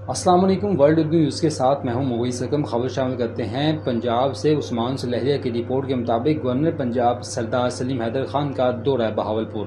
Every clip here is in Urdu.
السلام علیکم۔ ورلڈ اردو نیوز کے ساتھ میں ہوں مویز حکم۔ خبر شامل کرتے ہیں پنجاب سے۔ عثمان سلہریہ کی رپورٹ کے مطابق گورنر پنجاب سردار سلیم حیدر خان کا دورہ بہاولپور۔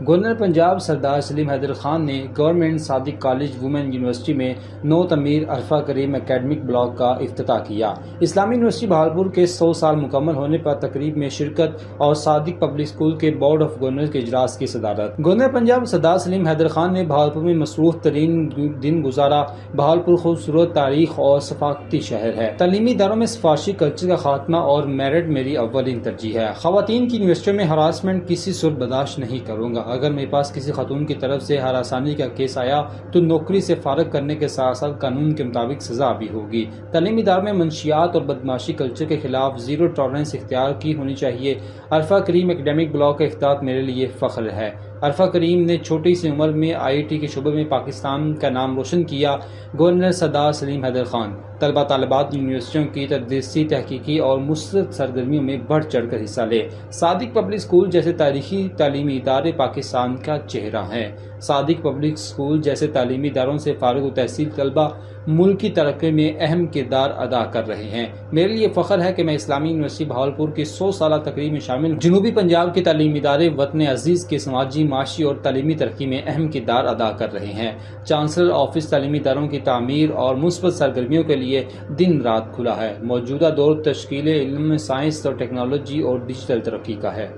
گورنر پنجاب سردار سلیم حیدر خان نے گورنمنٹ صادق کالج وومن یونیورسٹی میں نو تعمیر عرفہ کریم اکیڈمک بلاک کا افتتاح کیا۔ اسلامی یونیورسٹی بہاولپور کے 100 سال مکمل ہونے پر تقریب میں شرکت اور صادق پبلک اسکول کے بورڈ آف گورنرز کے اجلاس کی صدارت۔ گورنر پنجاب سردار سلیم حیدر خان نے بہاولپور میں مصروف ترین دن گزارا۔ بہاولپور خوبصورت تاریخ اور ثقافتی شہر ہے۔ تعلیمی اداروں میں سفارشی کلچر کا خاتمہ اور میرٹ میری اولین ترجیح ہے۔ خواتین کی یونیورسٹیوں میں ہراسمنٹ کسی صورت برداشت نہیں کروں گا۔ اگر میرے پاس کسی خاتون کی طرف سے ہراسانی کا کیس آیا تو نوکری سے فارغ کرنے کے ساتھ ساتھ قانون کے مطابق سزا بھی ہوگی۔ تعلیمی اداروں میں منشیات اور بدماشی کلچر کے خلاف زیرو ٹالرنس اختیار کی ہونی چاہیے۔ عرفہ کریم اکیڈمک بلاک کا افتتاح میرے لیے فخر ہے۔ عرفہ کریم نے چھوٹی سی عمر میں IIT کے شعبے میں پاکستان کا نام روشن کیا۔ گورنر سردار سلیم حیدر خان طلبہ طالبات یونیورسٹیوں کی تدریسی، تحقیقی اور مثبت سرگرمیوں میں بڑھ چڑھ کر حصہ لے۔ صادق پبلک اسکول جیسے تاریخی تعلیمی ادارے پاکستان کا چہرہ ہیں۔ صادق پبلک اسکول جیسے تعلیمی اداروں سے فارغ التحصیل طلبہ ملک کی ترقی میں اہم کردار ادا کر رہے ہیں۔ میرے لیے فخر ہے کہ میں اسلامی یونیورسٹی بہاولپور کی 100 سالہ تقریب میں شامل ہوں۔ جنوبی پنجاب کے تعلیمی ادارے وطن عزیز کے سماجی، معاشی اور تعلیمی ترقی میں اہم کردار ادا کر رہے ہیں۔ چانسلر آفس تعلیمی اداروں کی تعمیر اور مثبت سرگرمیوں کے لیے دن رات کھلا ہے۔ موجودہ دور تشکیل علم، سائنس اور ٹیکنالوجی اور ڈیجیٹل ترقی کا ہے۔